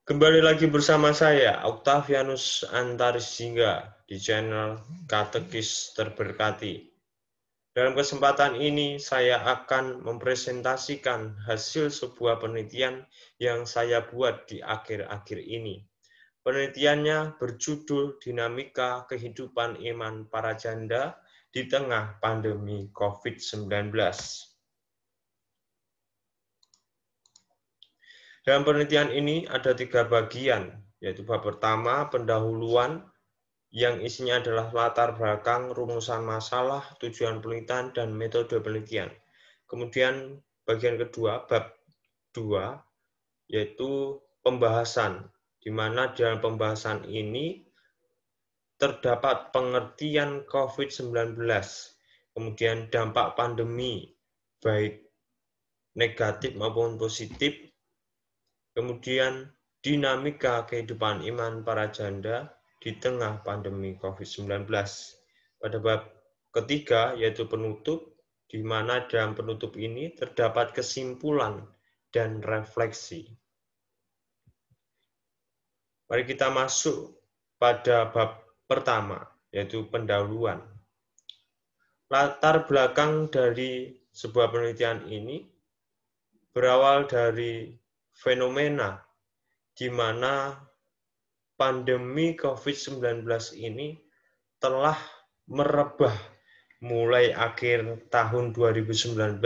Kembali lagi bersama saya, Octavianus Antarsingga, di channel Katekis Terberkati. Dalam kesempatan ini, saya akan mempresentasikan hasil sebuah penelitian yang saya buat di akhir-akhir ini. Penelitiannya berjudul Dinamika Kehidupan Iman Para Janda di Tengah Pandemi COVID-19. Dalam penelitian ini ada 3 bagian, yaitu bab pertama, pendahuluan, yang isinya adalah latar belakang, rumusan masalah, tujuan penelitian, dan metode penelitian. Kemudian bagian kedua, bab 2, yaitu pembahasan, di mana dalam pembahasan ini terdapat pengertian COVID-19, kemudian dampak pandemi, baik negatif maupun positif, kemudian dinamika kehidupan iman para janda di tengah pandemi COVID-19. Pada bab ketiga, yaitu penutup, di mana dalam penutup ini terdapat kesimpulan dan refleksi. Mari kita masuk pada bab pertama, yaitu pendahuluan. Latar belakang dari sebuah penelitian ini berawal dari fenomena di mana pandemi COVID-19 ini telah merebah mulai akhir tahun 2019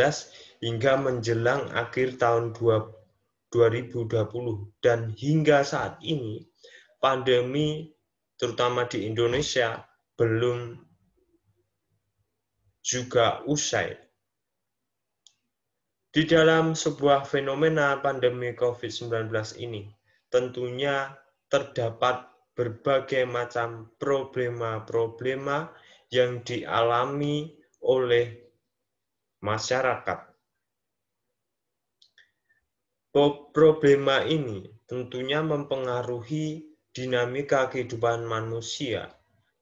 hingga menjelang akhir tahun 2020. Dan hingga saat ini, pandemi terutama di Indonesia belum juga usai. Di dalam sebuah fenomena pandemi COVID-19 ini, tentunya terdapat berbagai macam problema-problema yang dialami oleh masyarakat. Problema ini tentunya mempengaruhi dinamika kehidupan manusia,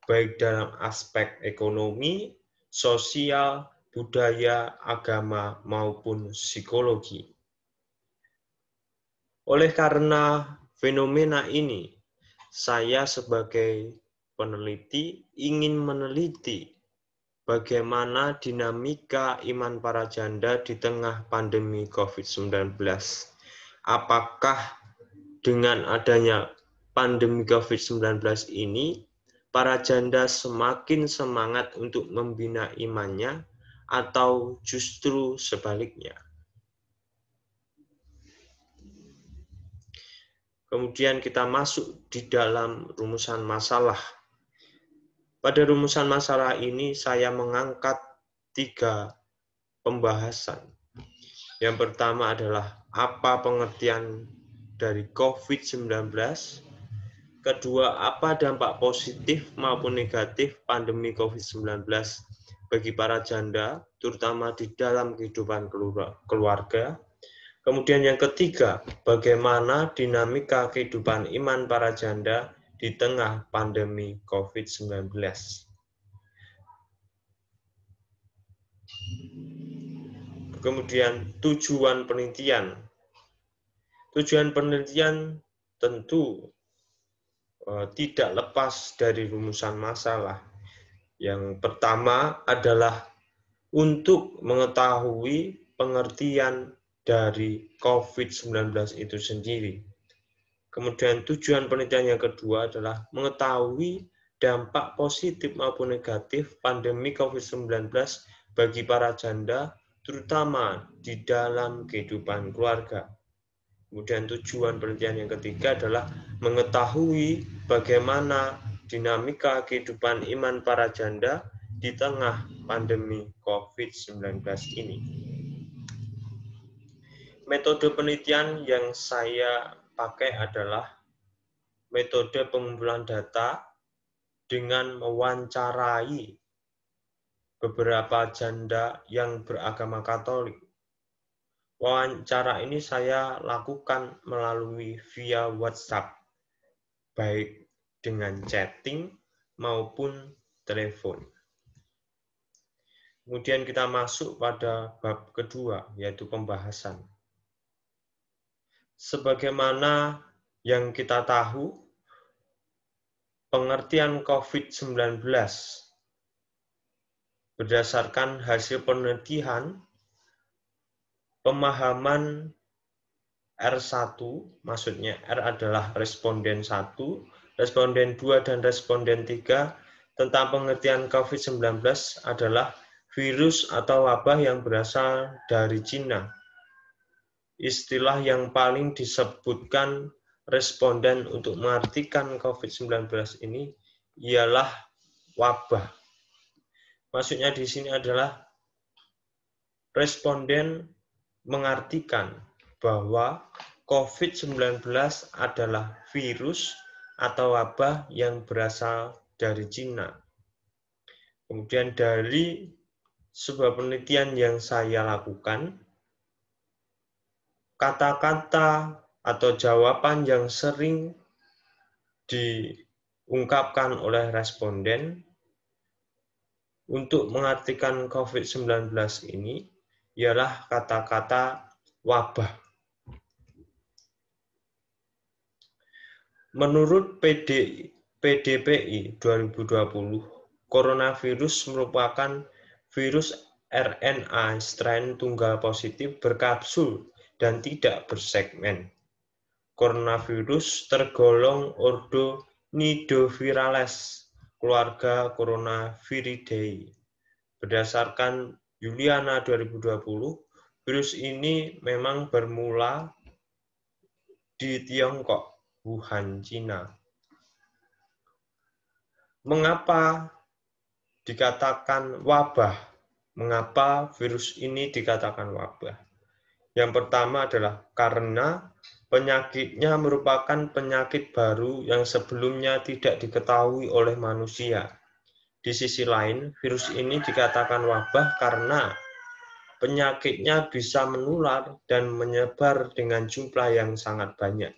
baik dalam aspek ekonomi, sosial, budaya, agama, maupun psikologi. Oleh karena fenomena ini, saya sebagai peneliti ingin meneliti bagaimana dinamika iman para janda di tengah pandemi COVID-19. Apakah dengan adanya pandemi COVID-19 ini, para janda semakin semangat untuk membina imannya, atau justru sebaliknya? Kemudian kita masuk di dalam rumusan masalah. Pada rumusan masalah ini saya mengangkat 3 pembahasan. Yang pertama adalah apa pengertian dari COVID-19. Kedua, apa dampak positif maupun negatif pandemi COVID-19 bagi para janda, terutama di dalam kehidupan keluarga. Kemudian yang ketiga, bagaimana dinamika kehidupan iman para janda di tengah pandemi COVID-19. Kemudian tujuan penelitian. Tujuan penelitian tentu tidak lepas dari rumusan masalah. Yang pertama adalah untuk mengetahui pengertian dari COVID-19 itu sendiri. Kemudian tujuan penelitian yang kedua adalah mengetahui dampak positif maupun negatif pandemi COVID-19 bagi para janda, terutama di dalam kehidupan keluarga. Kemudian tujuan penelitian yang ketiga adalah mengetahui bagaimana dinamika kehidupan iman para janda di tengah pandemi COVID-19 ini. Metode penelitian yang saya pakai adalah metode pengumpulan data dengan mewawancarai beberapa janda yang beragama Katolik. Wawancara ini saya lakukan melalui via WhatsApp, baik dengan chatting maupun telepon. Kemudian kita masuk pada bab kedua, yaitu pembahasan. Sebagaimana yang kita tahu, pengertian COVID-19 berdasarkan hasil penelitian, pemahaman R1, maksudnya R adalah responden 1, responden 2, dan responden 3 tentang pengertian COVID-19 adalah virus atau wabah yang berasal dari Cina. Istilah yang paling disebutkan responden untuk mengartikan COVID-19 ini ialah wabah. Maksudnya di sini adalah responden mengartikan bahwa COVID-19 adalah virus atau wabah yang berasal dari Cina. Kemudian dari sebuah penelitian yang saya lakukan, kata-kata atau jawaban yang sering diungkapkan oleh responden untuk mengartikan COVID-19 ini ialah kata-kata wabah. Menurut PDPI 2020, coronavirus merupakan virus RNA strain tunggal positif berkapsul dan tidak bersegmen. Coronavirus tergolong ordo Nidovirales, keluarga Coronaviridae. Berdasarkan Juliana 2020, virus ini memang bermula di Tiongkok, Wuhan, Cina. Mengapa dikatakan wabah? Mengapa virus ini dikatakan wabah? Yang pertama adalah karena penyakitnya merupakan penyakit baru yang sebelumnya tidak diketahui oleh manusia. Di sisi lain, virus ini dikatakan wabah karena penyakitnya bisa menular dan menyebar dengan jumlah yang sangat banyak.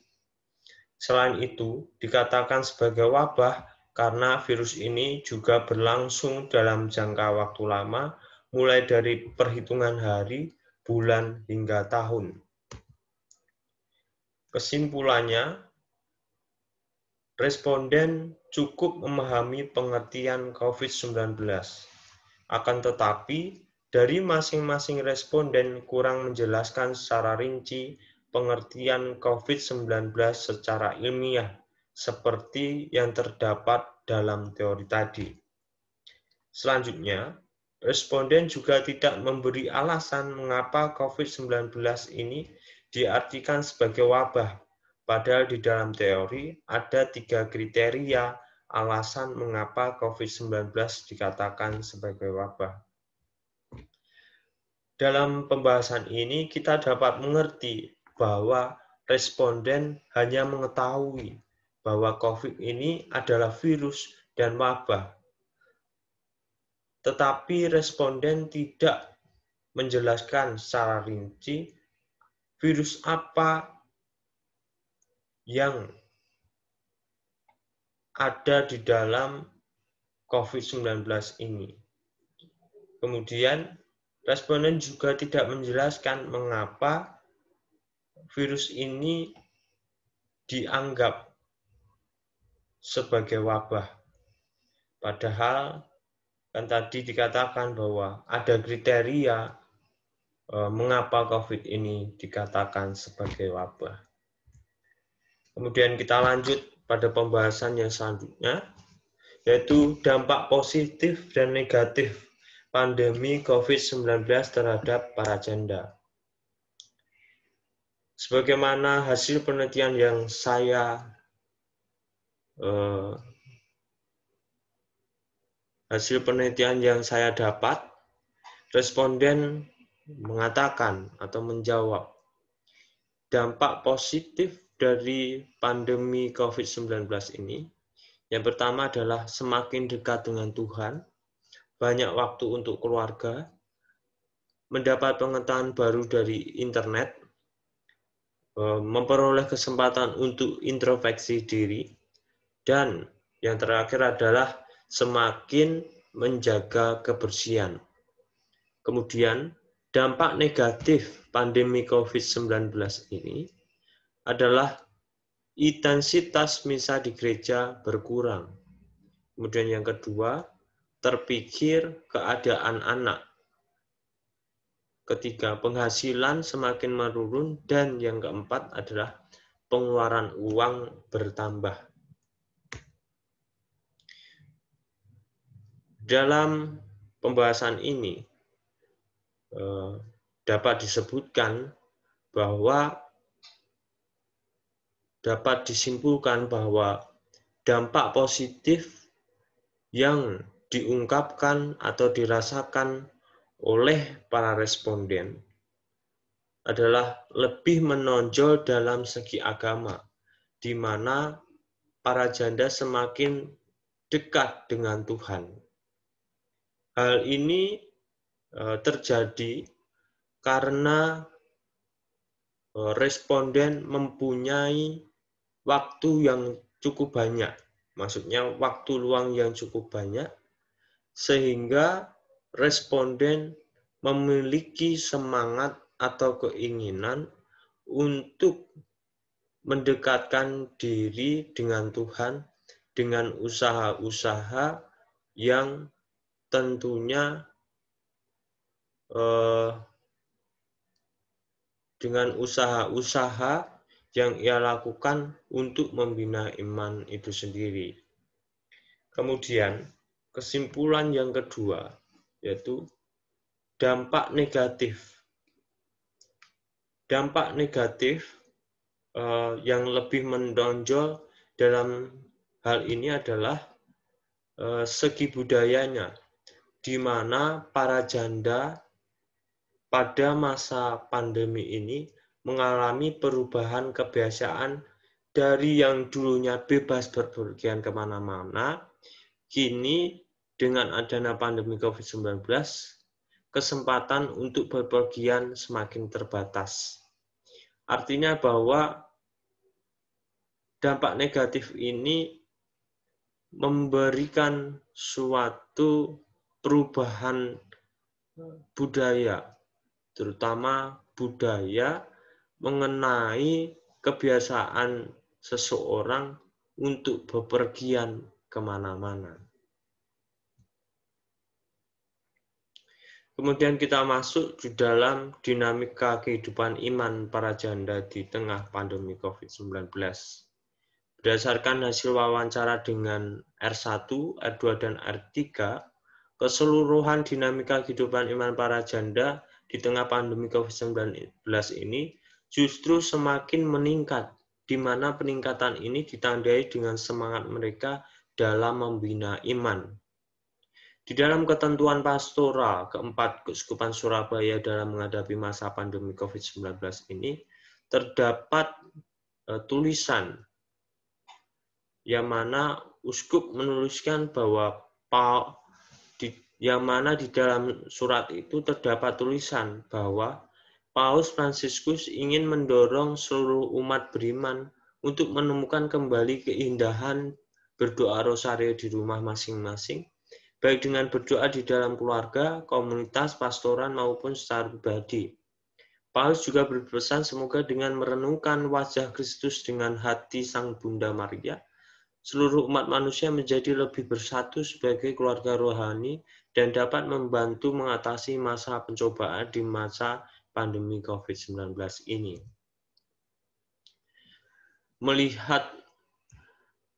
Selain itu, dikatakan sebagai wabah karena virus ini juga berlangsung dalam jangka waktu lama, mulai dari perhitungan hari, bulan, hingga tahun. Kesimpulannya, responden cukup memahami pengertian COVID-19. Akan tetapi, dari masing-masing responden kurang menjelaskan secara rinci pengertian COVID-19 secara ilmiah, seperti yang terdapat dalam teori tadi. Selanjutnya, responden juga tidak memberi alasan mengapa COVID-19 ini diartikan sebagai wabah, padahal di dalam teori ada 3 kriteria alasan mengapa COVID-19 dikatakan sebagai wabah. Dalam pembahasan ini kita dapat mengerti bahwa responden hanya mengetahui bahwa COVID ini adalah virus dan wabah. Tetapi responden tidak menjelaskan secara rinci virus apa yang ada di dalam COVID-19 ini. Kemudian, responden juga tidak menjelaskan mengapa virus ini dianggap sebagai wabah. Padahal kan tadi dikatakan bahwa ada kriteria mengapa COVID ini dikatakan sebagai wabah. Kemudian kita lanjut pada pembahasan yang selanjutnya, yaitu dampak positif dan negatif pandemi COVID-19 terhadap para janda. Sebagaimana hasil penelitian yang saya dapat, responden mengatakan atau menjawab dampak positif dari pandemi COVID-19 ini. Yang pertama adalah semakin dekat dengan Tuhan, banyak waktu untuk keluarga, mendapat pengetahuan baru dari internet, memperoleh kesempatan untuk introspeksi diri, dan yang terakhir adalah semakin menjaga kebersihan. Kemudian, dampak negatif pandemi COVID-19 ini adalah intensitas misa di gereja berkurang. Kemudian yang kedua, terpikir keadaan anak. Ketiga, penghasilan semakin menurun. Dan yang keempat adalah pengeluaran uang bertambah. Dalam pembahasan ini dapat disebutkan bahwa dapat disimpulkan bahwa dampak positif yang diungkapkan atau dirasakan oleh para responden adalah lebih menonjol dalam segi agama, di mana para janda semakin dekat dengan Tuhan. Hal ini terjadi karena responden mempunyai waktu yang cukup banyak, maksudnya waktu luang yang cukup banyak, sehingga responden memiliki semangat atau keinginan untuk mendekatkan diri dengan Tuhan dengan usaha-usaha yang tentunya dengan usaha-usaha yang ia lakukan untuk membina iman itu sendiri. Kemudian, kesimpulan yang kedua, yaitu dampak negatif. Dampak negatif yang lebih menonjol dalam hal ini adalah segi budayanya, di mana para janda pada masa pandemi ini mengalami perubahan kebiasaan dari yang dulunya bebas berpergian kemana-mana, kini dengan adanya pandemi COVID-19, kesempatan untuk berpergian semakin terbatas. Artinya bahwa dampak negatif ini memberikan suatu perubahan budaya, terutama budaya mengenai kebiasaan seseorang untuk bepergian kemana-mana. Kemudian kita masuk di dalam dinamika kehidupan iman para janda di tengah pandemi COVID-19. Berdasarkan hasil wawancara dengan R1, R2, dan R3, keseluruhan dinamika kehidupan iman para janda di tengah pandemi COVID-19 ini justru semakin meningkat, di mana peningkatan ini ditandai dengan semangat mereka dalam membina iman. Di dalam ketentuan pastoral keempat Keuskupan Surabaya dalam menghadapi masa pandemi COVID-19 ini, terdapat tulisan yang mana uskup menuliskan bahwa yang mana di dalam surat itu terdapat tulisan bahwa Paus Fransiskus ingin mendorong seluruh umat beriman untuk menemukan kembali keindahan berdoa rosario di rumah masing-masing, baik dengan berdoa di dalam keluarga, komunitas, pastoran, maupun secara pribadi. Paulus juga berpesan semoga dengan merenungkan wajah Kristus dengan hati Sang Bunda Maria, seluruh umat manusia menjadi lebih bersatu sebagai keluarga rohani dan dapat membantu mengatasi masa pencobaan di masa pandemi COVID-19 ini. Melihat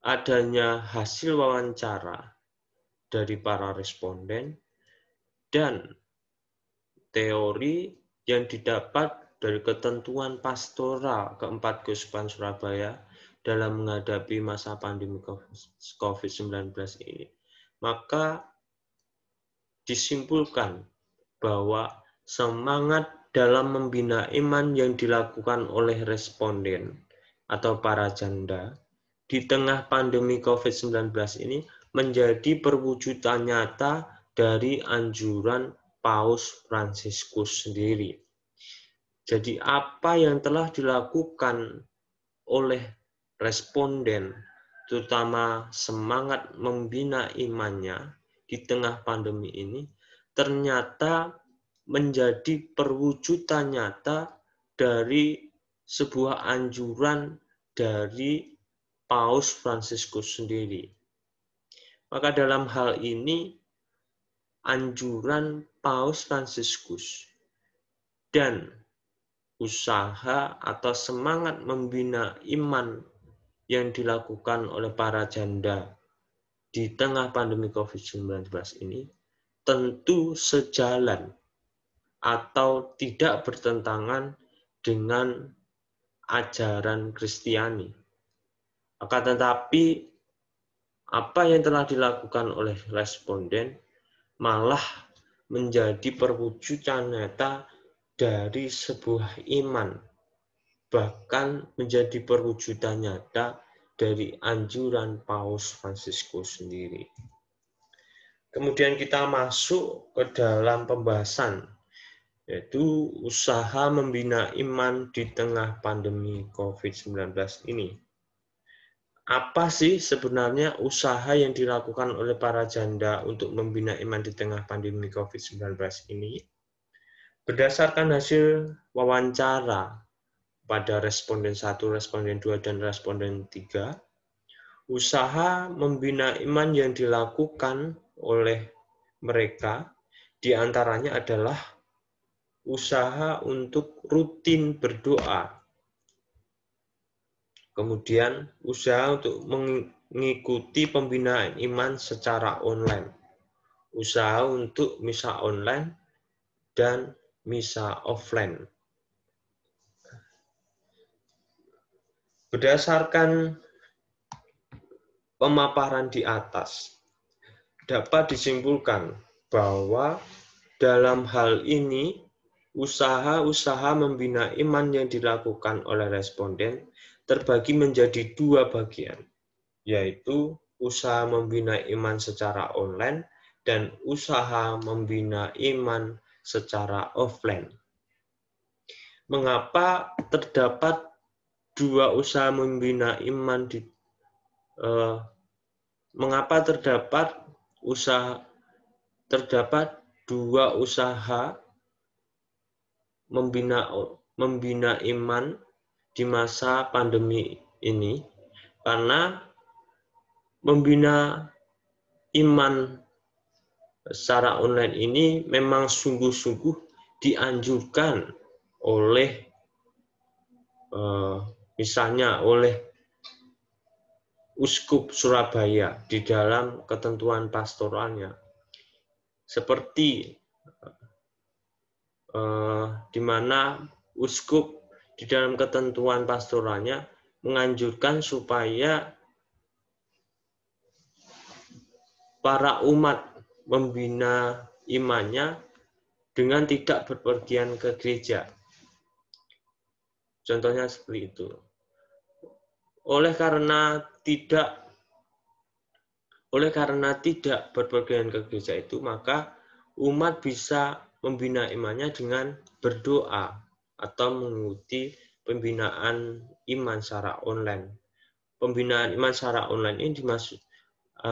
adanya hasil wawancara dari para responden dan teori yang didapat dari ketentuan pastoral keempat Keuskupan Surabaya dalam menghadapi masa pandemi COVID-19 ini, maka disimpulkan bahwa semangat dalam membina iman yang dilakukan oleh responden atau para janda di tengah pandemi COVID-19 ini menjadi perwujudan nyata dari anjuran Paus Fransiskus sendiri. Jadi apa yang telah dilakukan oleh responden, terutama semangat membina imannya di tengah pandemi ini, ternyata menjadi perwujudan nyata dari sebuah anjuran dari Paus Fransiskus sendiri. Maka dalam hal ini, anjuran Paus Fransiskus dan usaha atau semangat membina iman yang dilakukan oleh para janda di tengah pandemi COVID-19 ini tentu sejalan atau tidak bertentangan dengan ajaran Kristiani. Akan tetapi, apa yang telah dilakukan oleh responden malah menjadi perwujudan nyata dari sebuah iman, bahkan menjadi perwujudan nyata dari anjuran Paus Fransiskus sendiri. Kemudian kita masuk ke dalam pembahasan, yaitu usaha membina iman di tengah pandemi COVID-19 ini. Apa sih sebenarnya usaha yang dilakukan oleh para janda untuk membina iman di tengah pandemi COVID-19 ini? Berdasarkan hasil wawancara pada responden 1, responden 2, dan responden 3, usaha membina iman yang dilakukan oleh mereka diantaranya adalah usaha untuk rutin berdoa, kemudian usaha untuk mengikuti pembinaan iman secara online, usaha untuk misa online dan misa offline. Berdasarkan pemaparan di atas, dapat disimpulkan bahwa dalam hal ini usaha-usaha membina iman yang dilakukan oleh responden terbagi menjadi 2 bagian, yaitu usaha membina iman secara online dan usaha membina iman secara offline. Mengapa terdapat 2 usaha membina iman terdapat 2 usaha membina iman di masa pandemi ini? Karena membina iman secara online ini memang sungguh-sungguh dianjurkan oleh misalnya oleh Uskup Surabaya di dalam ketentuan pastoralnya, seperti di mana uskup di dalam ketentuan pastoralnya menganjurkan supaya para umat membina imannya dengan tidak berpergian ke gereja. Contohnya seperti itu. Oleh karena tidak berpergian ke gereja itu, maka umat bisa membina imannya dengan berdoa atau mengikuti pembinaan iman secara online. Pembinaan iman secara online ini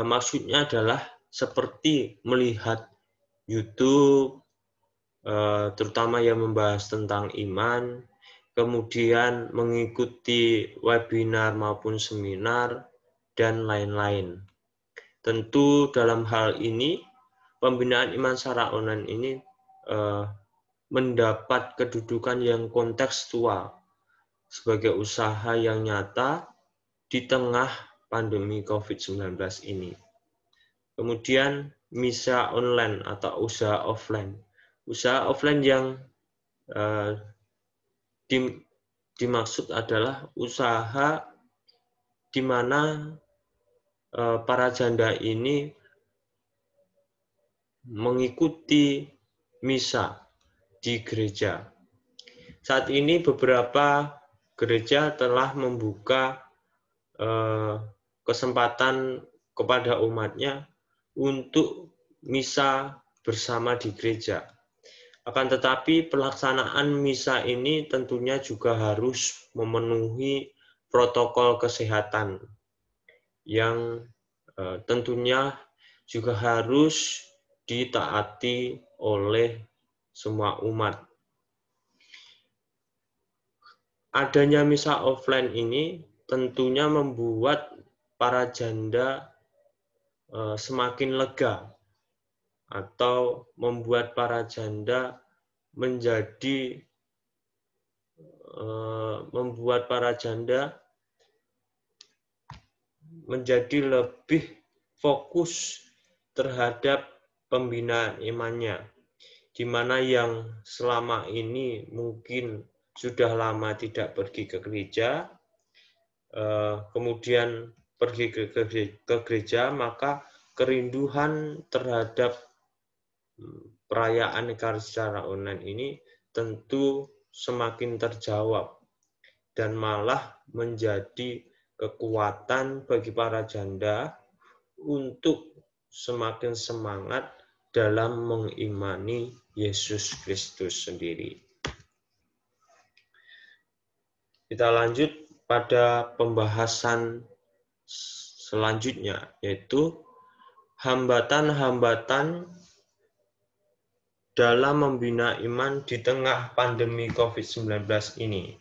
maksudnya adalah seperti melihat YouTube, terutama yang membahas tentang iman, kemudian mengikuti webinar maupun seminar, dan lain-lain. Tentu dalam hal ini, pembinaan iman secara online ini mendapat kedudukan yang kontekstual sebagai usaha yang nyata di tengah pandemi COVID-19 ini. Kemudian misa online atau usaha offline. Usaha offline yang dimaksud adalah usaha di mana para janda ini mengikuti misa di gereja. Saat ini beberapa gereja telah membuka kesempatan kepada umatnya untuk misa bersama di gereja. Akan tetapi pelaksanaan misa ini tentunya juga harus memenuhi protokol kesehatan yang tentunya juga harus ditaati oleh semua umat. Adanya misa offline ini tentunya membuat para janda semakin lega, atau membuat para janda menjadi lebih fokus terhadap pembinaan imannya, di mana yang selama ini mungkin sudah lama tidak pergi ke gereja, kemudian pergi ke gereja, maka kerinduan terhadap perayaan Ekaristi secara online ini tentu semakin terjawab dan malah menjadi kekuatan bagi para janda untuk semakin semangat dalam mengimani Yesus Kristus sendiri. Kita lanjut pada pembahasan selanjutnya, yaitu hambatan-hambatan dalam membina iman di tengah pandemi COVID-19 ini.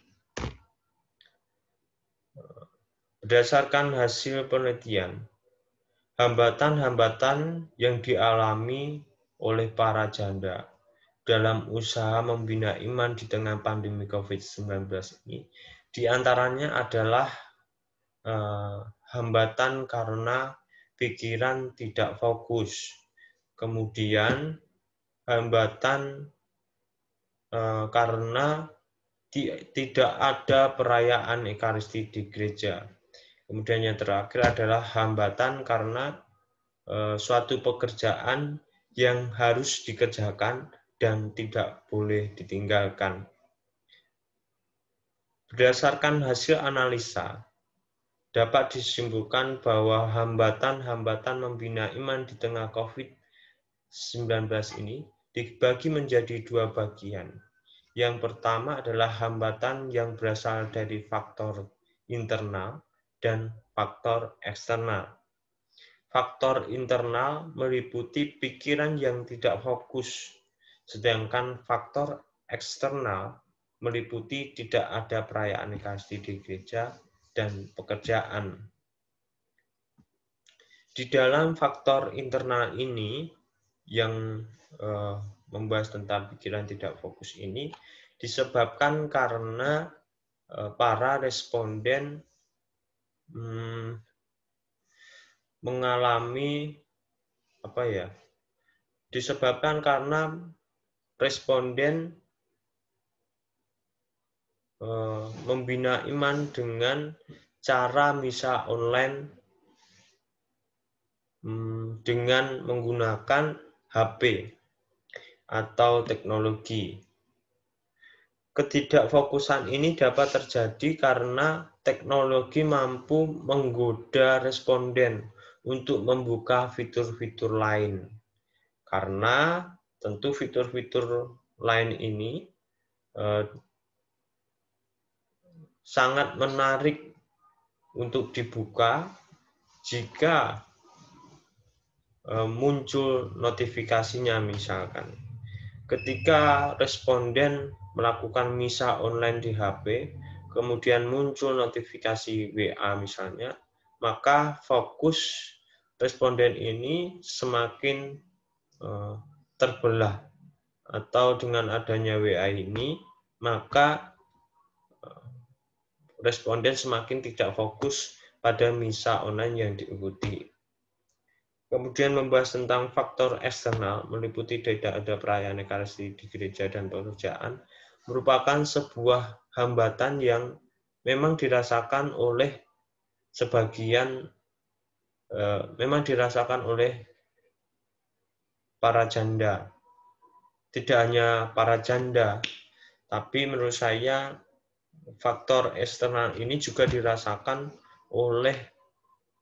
Berdasarkan hasil penelitian, hambatan-hambatan yang dialami oleh para janda dalam usaha membina iman di tengah pandemi COVID-19 ini, diantaranya adalah hambatan karena pikiran tidak fokus, kemudian hambatan karena tidak ada perayaan Ekaristi di gereja. Kemudian yang terakhir adalah hambatan karena suatu pekerjaan yang harus dikerjakan dan tidak boleh ditinggalkan. Berdasarkan hasil analisa, dapat disimpulkan bahwa hambatan-hambatan membina iman di tengah COVID-19 ini dibagi menjadi dua bagian. Yang pertama adalah hambatan yang berasal dari faktor internal dan faktor eksternal. Faktor internal meliputi pikiran yang tidak fokus, sedangkan faktor eksternal meliputi tidak ada perayaan Ekaristi di gereja dan pekerjaan. Di dalam faktor internal ini yang membahas tentang pikiran tidak fokus ini disebabkan karena para responden mengalami disebabkan karena responden membina iman dengan cara misa online dengan menggunakan HP atau teknologi. Ketidakfokusan ini dapat terjadi karena teknologi mampu menggoda responden untuk membuka fitur-fitur lain. Karena tentu fitur-fitur lain ini sangat menarik untuk dibuka jika muncul notifikasinya. Misalkan ketika responden melakukan misa online di HP, kemudian muncul notifikasi WA misalnya, maka fokus responden ini semakin terbelah. Atau dengan adanya WA ini, maka responden semakin tidak fokus pada misa online yang diikuti. Kemudian membahas tentang faktor eksternal, meliputi tidak ada perayaan Ekaristi di gereja dan pekerjaan, merupakan sebuah hambatan yang memang dirasakan oleh para janda. Tidak hanya para janda, tapi menurut saya faktor eksternal ini juga dirasakan oleh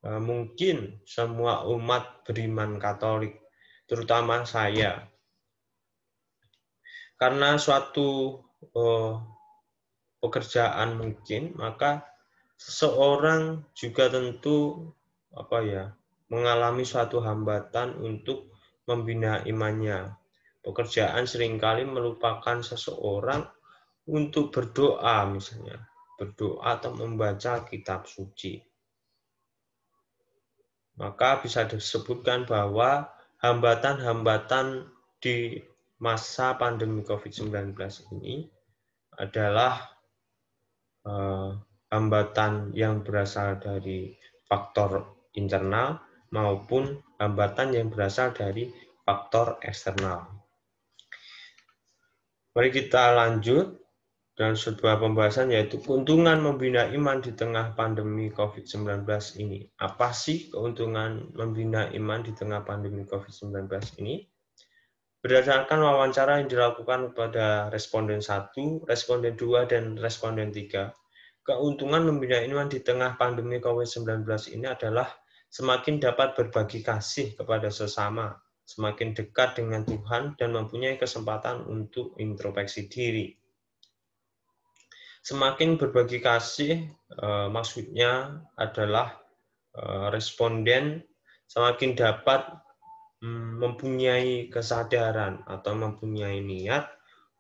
mungkin semua umat beriman Katolik, terutama saya. Karena suatu pekerjaan mungkin, maka seseorang juga tentu mengalami suatu hambatan untuk membina imannya. Pekerjaan seringkali melupakan seseorang untuk berdoa misalnya. berdoa atau membaca kitab suci. Maka bisa disebutkan bahwa hambatan-hambatan di masa pandemi COVID-19 ini adalah hambatan yang berasal dari faktor internal maupun hambatan yang berasal dari faktor eksternal. Mari kita lanjut dengan sebuah pembahasan yaitu keuntungan membina iman di tengah pandemi COVID-19 ini. Apa sih keuntungan membina iman di tengah pandemi COVID-19 ini? Berdasarkan wawancara yang dilakukan kepada responden 1, responden 2, dan responden 3, keuntungan membina iman di tengah pandemi COVID-19 ini adalah semakin dapat berbagi kasih kepada sesama, semakin dekat dengan Tuhan, dan mempunyai kesempatan untuk introspeksi diri. Semakin berbagi kasih, maksudnya adalah responden semakin dapat mempunyai kesadaran atau mempunyai niat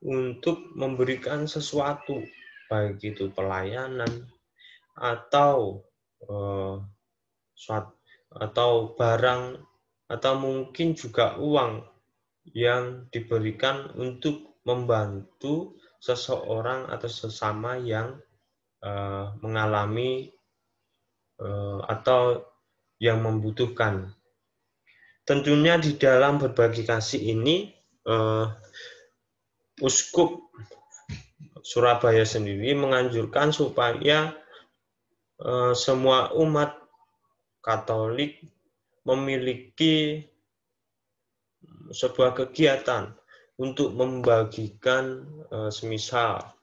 untuk memberikan sesuatu, baik itu pelayanan atau barang atau mungkin juga uang yang diberikan untuk membantu seseorang atau sesama yang mengalami atau yang membutuhkan. Tentunya di dalam berbagi kasih ini, Uskup Surabaya sendiri menganjurkan supaya semua umat Katolik memiliki sebuah kegiatan untuk membagikan semisal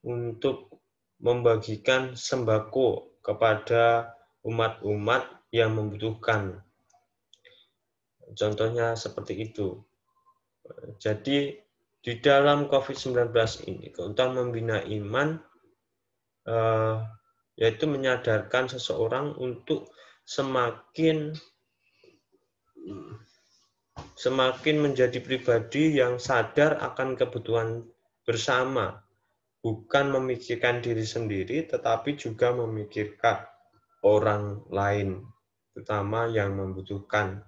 untuk membagikan sembako kepada umat-umat yang membutuhkan. Contohnya seperti itu. Jadi di dalam COVID-19 ini, keuntungan membina iman yaitu menyadarkan seseorang untuk semakin menjadi pribadi yang sadar akan kebutuhan bersama, bukan memikirkan diri sendiri, tetapi juga memikirkan orang lain, terutama yang membutuhkan.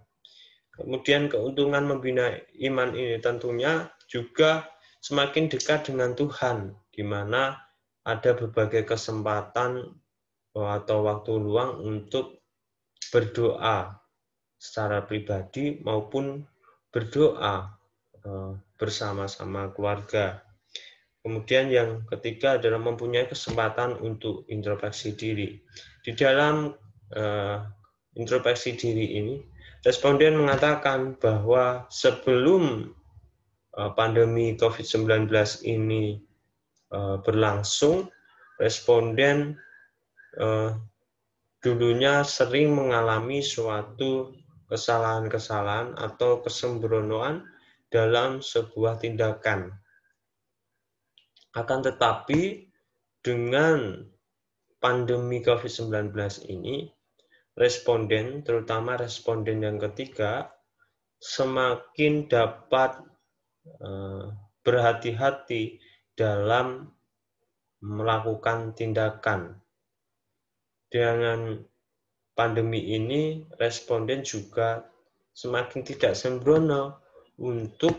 Kemudian keuntungan membina iman ini tentunya juga semakin dekat dengan Tuhan, di mana ada berbagai kesempatan atau waktu luang untuk berdoa secara pribadi maupun berdoa bersama-sama keluarga. Kemudian yang ketiga adalah mempunyai kesempatan untuk introspeksi diri. Di dalam introspeksi diri ini, responden mengatakan bahwa sebelum pandemi COVID-19 ini berlangsung, responden dulunya sering mengalami suatu kesalahan-kesalahan atau kesembronoan dalam sebuah tindakan. Akan tetapi, dengan pandemi COVID-19 ini, responden, terutama responden yang ketiga, semakin dapat berhati-hati dalam melakukan tindakan. Dengan pandemi ini, responden juga semakin tidak sembrono untuk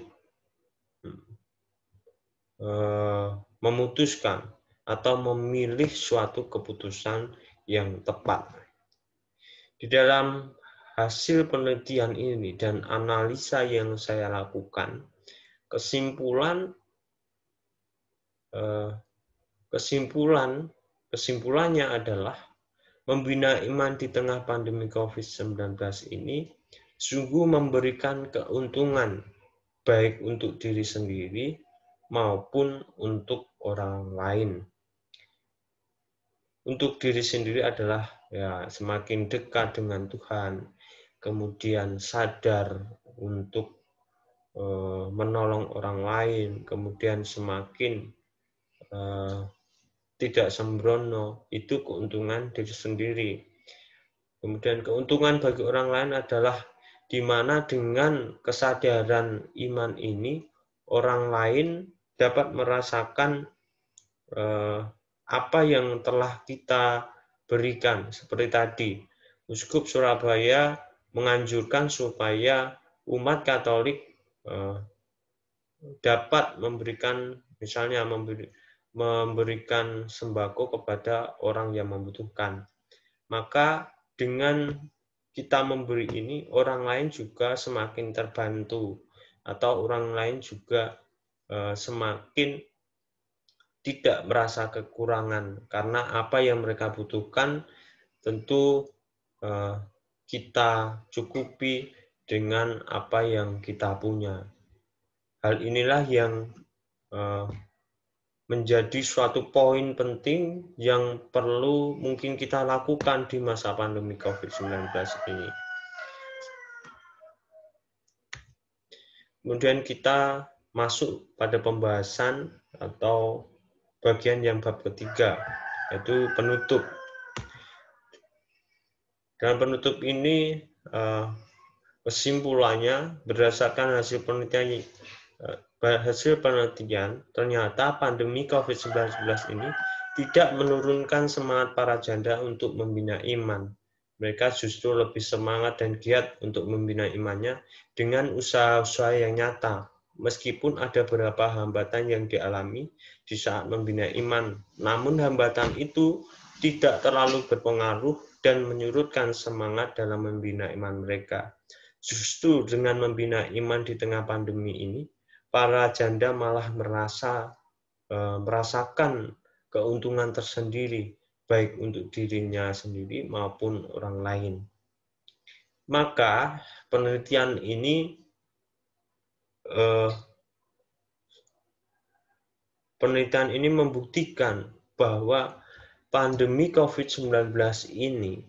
memutuskan atau memilih suatu keputusan yang tepat. Di dalam hasil penelitian ini dan analisa yang saya lakukan, kesimpulannya adalah membina iman di tengah pandemi COVID-19 ini sungguh memberikan keuntungan baik untuk diri sendiri maupun untuk orang lain. Untuk diri sendiri adalah semakin dekat dengan Tuhan, kemudian sadar untuk menolong orang lain, kemudian semakin tidak sembrono, itu keuntungan diri sendiri. Kemudian keuntungan bagi orang lain adalah di mana dengan kesadaran iman ini, orang lain dapat merasakan apa yang telah kita berikan. Seperti tadi, Uskup Surabaya menganjurkan supaya umat Katolik dapat memberikan, misalnya memberikan sembako kepada orang yang membutuhkan. Maka dengan kita memberi ini, orang lain juga semakin terbantu, atau orang lain juga semakin tidak merasa kekurangan, karena apa yang mereka butuhkan tentu kita cukupi dengan apa yang kita punya. Hal inilah yang menjadi suatu poin penting yang perlu mungkin kita lakukan di masa pandemi COVID-19 ini. Kemudian kita masuk pada pembahasan atau bagian yang bab ketiga, yaitu penutup. Dalam penutup ini, kesimpulannya berdasarkan hasil penelitian, ternyata pandemi COVID-19 ini tidak menurunkan semangat para janda untuk membina iman. Mereka justru lebih semangat dan giat untuk membina imannya dengan usaha-usaha yang nyata. Meskipun ada beberapa hambatan yang dialami di saat membina iman, namun hambatan itu tidak terlalu berpengaruh dan menyurutkan semangat dalam membina iman mereka. Justru dengan membina iman di tengah pandemi ini, para janda malah merasakan keuntungan tersendiri, baik untuk dirinya sendiri maupun orang lain. Maka penelitian ini membuktikan bahwa pandemi COVID-19 ini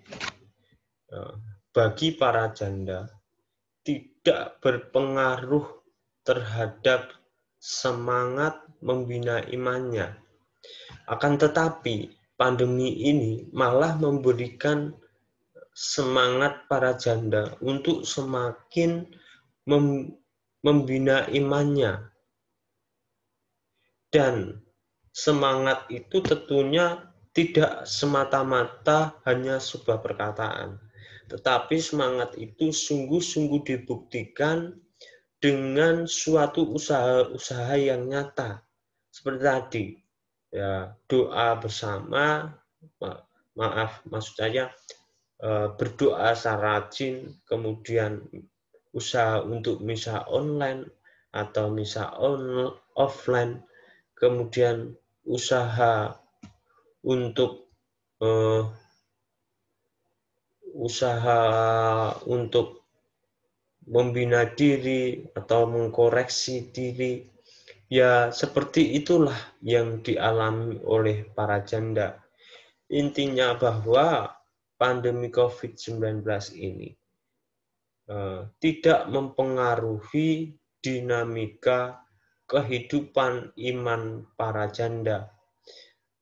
bagi para janda tidak berpengaruh terhadap semangat membina imannya. Akan tetapi, pandemi ini malah memberikan semangat para janda untuk semakin membina imannya. Dan semangat itu tentunya tidak semata-mata hanya sebuah perkataan, tetapi semangat itu sungguh-sungguh dibuktikan dengan suatu usaha-usaha yang nyata. Seperti tadi, ya, doa bersama, maksud saya berdoa secara rajin, kemudian usaha untuk misa online atau misa offline, kemudian usaha untuk membina diri atau mengkoreksi diri. Ya, seperti itulah yang dialami oleh para janda. Intinya bahwa pandemi COVID-19 ini tidak mempengaruhi dinamika kehidupan iman para janda.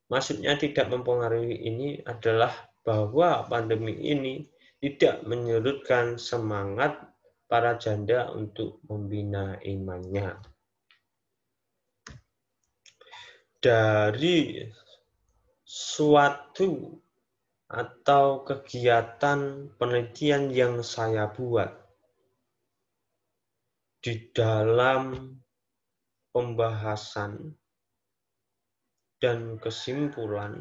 Maksudnya tidak mempengaruhi ini adalah bahwa pandemi ini tidak menyurutkan semangat para janda untuk membina imannya. Dari suatu atau kegiatan penelitian yang saya buat di dalam pembahasan dan kesimpulan,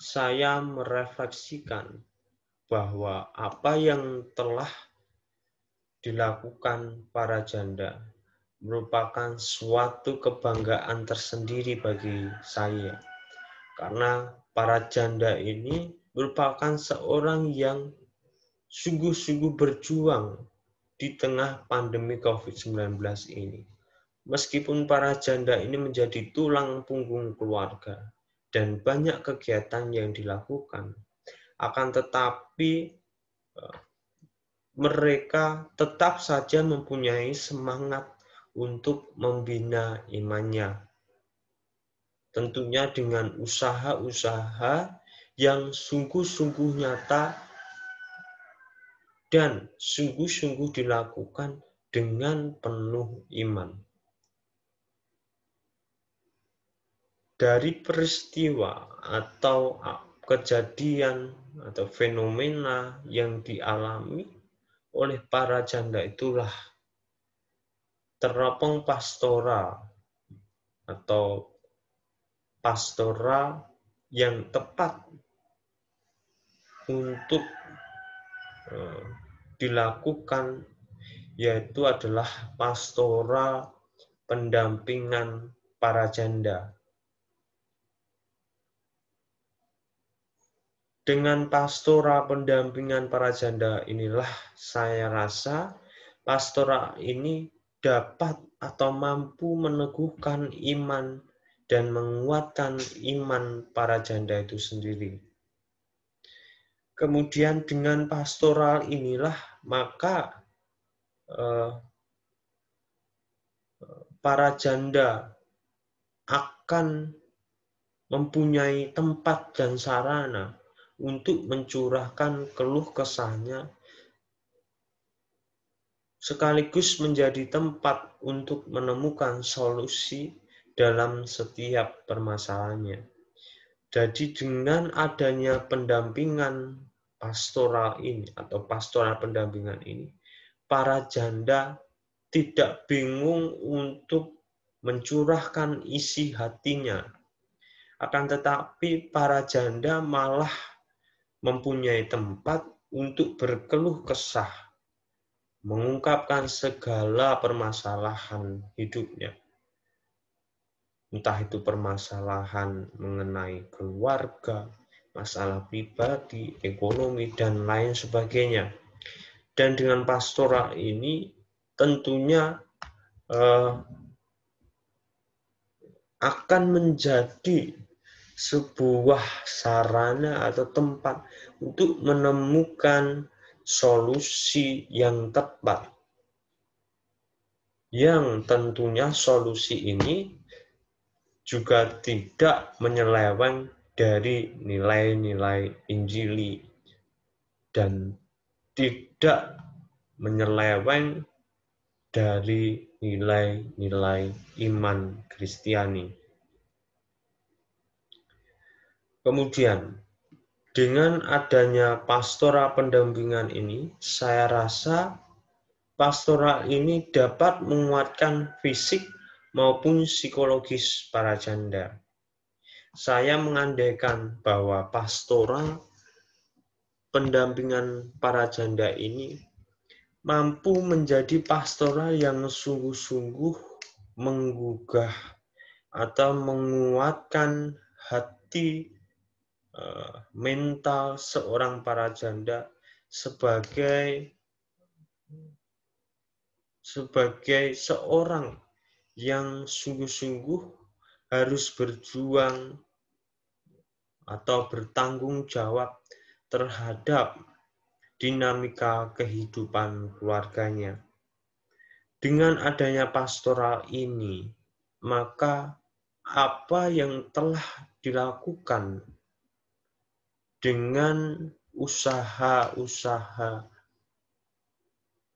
saya merefleksikan bahwa apa yang telah dilakukan para janda merupakan suatu kebanggaan tersendiri bagi saya. Karena para janda ini merupakan seorang yang sungguh-sungguh berjuang di tengah pandemi COVID-19 ini. Meskipun para janda ini menjadi tulang punggung keluarga dan banyak kegiatan yang dilakukan, akan tetapi mereka tetap saja mempunyai semangat untuk membina imannya. Tentunya dengan usaha-usaha yang sungguh-sungguh nyata dan sungguh-sungguh dilakukan dengan penuh iman. dari peristiwa atau kejadian atau fenomena yang dialami oleh para janda itulah teropong pastoral atau pastoral yang tepat untuk dilakukan, yaitu adalah pastoral pendampingan para janda. Dengan pastoral pendampingan para janda inilah saya rasa pastoral ini dapat atau mampu meneguhkan iman dan menguatkan iman para janda itu sendiri. Kemudian dengan pastoral inilah maka para janda akan mempunyai tempat dan sarana untuk mencurahkan keluh kesahnya, sekaligus menjadi tempat untuk menemukan solusi dalam setiap permasalahannya. Jadi dengan adanya pendampingan pastoral ini atau pastoral pendampingan ini, para janda tidak bingung untuk mencurahkan isi hatinya. Akan tetapi para janda malah mempunyai tempat untuk berkeluh kesah, mengungkapkan segala permasalahan hidupnya. Entah itu permasalahan mengenai keluarga, masalah pribadi, ekonomi, dan lain sebagainya. Dan dengan pastoral ini tentunya akan menjadi sebuah sarana atau tempat untuk menemukan solusi yang tepat. Yang tentunya solusi ini juga tidak menyeleweng dari nilai-nilai Injili dan tidak menyeleweng dari nilai-nilai iman Kristiani. Kemudian, dengan adanya pastoral pendampingan ini, saya rasa pastoral ini dapat menguatkan fisik maupun psikologis para janda. Saya mengandaikan bahwa pastoral pendampingan para janda ini mampu menjadi pastoral yang sungguh-sungguh menggugah atau menguatkan hati mental seorang para janda sebagai seorang yang sungguh-sungguh harus berjuang atau bertanggung jawab terhadap dinamika kehidupan keluarganya. Dengan adanya pastoral ini, maka apa yang telah dilakukan dengan usaha-usaha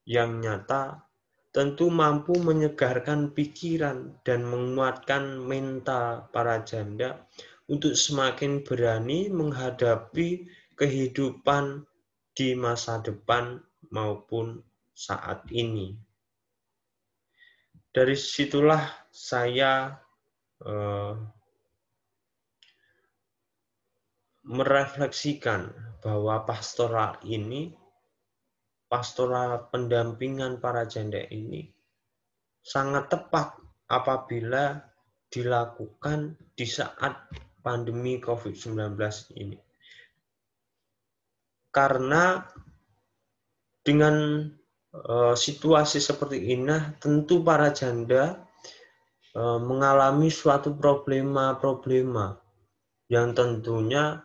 yang nyata tentu mampu menyegarkan pikiran dan menguatkan mental para janda untuk semakin berani menghadapi kehidupan di masa depan maupun saat ini. Dari situlah saya merefleksikan bahwa pastoral ini, pastoral pendampingan para janda ini sangat tepat apabila dilakukan di saat pandemi COVID-19 ini. Karena dengan situasi seperti ini, tentu para janda mengalami suatu problema-problema yang tentunya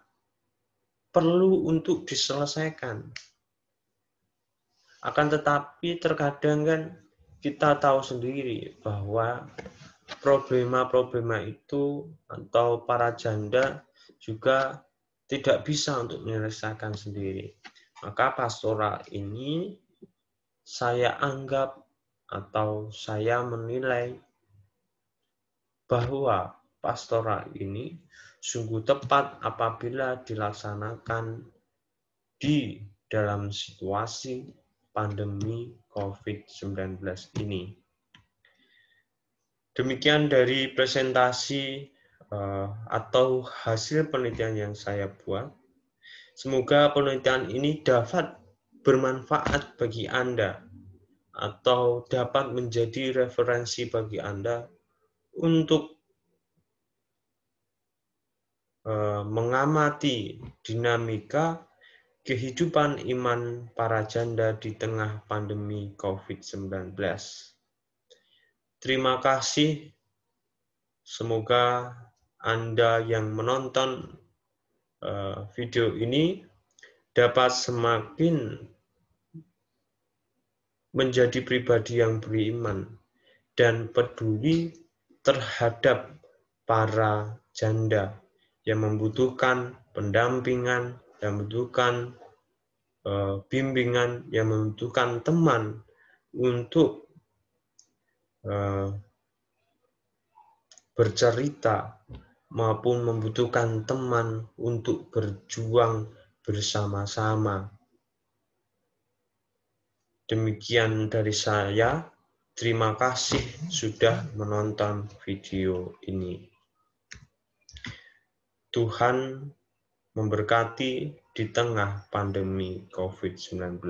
perlu untuk diselesaikan. Akan tetapi terkadang kan kita tahu sendiri bahwa problema-problema itu atau para janda juga tidak bisa untuk menyelesaikan sendiri. Maka pastoral ini saya anggap atau saya menilai bahwa pastoral ini sungguh tepat apabila dilaksanakan di dalam situasi pandemi COVID-19 ini. Demikian dari presentasi atau hasil penelitian yang saya buat. Semoga penelitian ini dapat bermanfaat bagi Anda atau dapat menjadi referensi bagi Anda untuk mengamati dinamika kehidupan iman para janda di tengah pandemi COVID-19. Terima kasih. Semoga Anda yang menonton video ini dapat semakin menjadi pribadi yang beriman dan peduli terhadap para janda yang membutuhkan pendampingan, yang membutuhkan bimbingan, yang membutuhkan teman untuk bercerita maupun membutuhkan teman untuk berjuang bersama-sama. Demikian dari saya. Terima kasih sudah menonton video ini. Tuhan memberkati di tengah pandemi COVID-19.